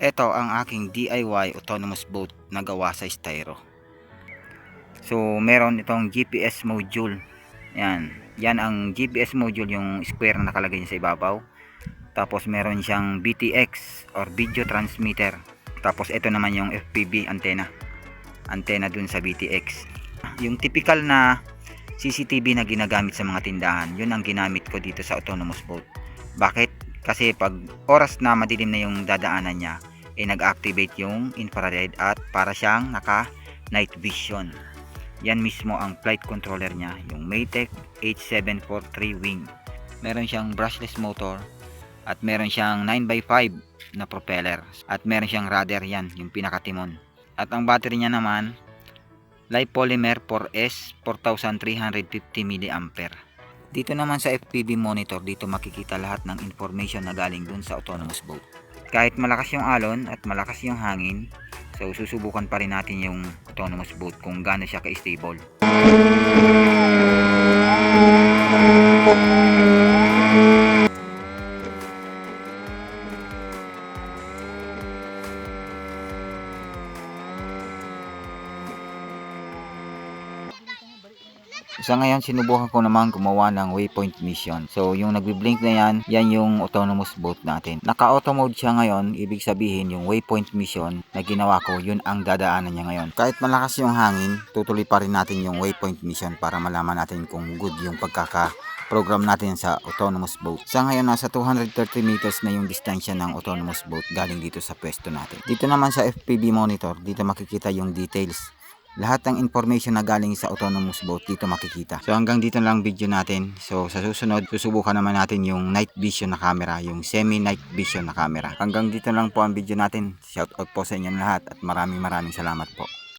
Ito ang aking DIY autonomous boat na gawa sa styro. So meron itong GPS module. Yan ang GPS module, yung square na nakalagay sa ibabaw. Tapos meron siyang BTX or video transmitter. Tapos ito naman yung FPV antenna dun sa BTX. Yung typical na CCTV na ginagamit sa mga tindahan, yun ang ginamit ko dito sa autonomous boat. Bakit? Kasi pag oras na madilim na yung dadaanan niya, nag-activate yung infrared at para siyang naka night vision. Yan mismo ang flight controller niya, yung Maytech H743 wing. Meron siyang brushless motor at meron siyang 9x5 na propeller at meron siyang rudder, yan yung pinakatimon. At ang battery niya naman Lipolymer 4S 4350 mAh. Dito naman sa FPV monitor, dito makikita lahat ng information na galing dun sa autonomous boat. Kahit malakas yung alon at malakas yung hangin, so susubukan pa rin natin yung autonomous boat kung gaano siya ka-stable. Sa ngayon, sinubukan ko naman gumawa ng waypoint mission. So, yung nagbi-blink na yan yung autonomous boat natin. Naka-auto mode siya ngayon, ibig sabihin yung waypoint mission na ginawa ko, yun ang dadaanan niya ngayon. Kahit malakas yung hangin, tutuloy pa rin natin yung waypoint mission para malaman natin kung good yung pagkaka-program natin sa autonomous boat. Sa ngayon, nasa 230 meters na yung distansya ng autonomous boat galing dito sa pwesto natin. Dito naman sa FPV monitor, dito makikita yung details. Lahat ng information na galing sa autonomous boat dito makikita. So hanggang dito lang video natin. So sa susunod, susubukan naman natin yung night vision na camera, yung semi night vision na camera. Hanggang dito lang po ang video natin. Shout out po sa inyong lahat at maraming salamat po.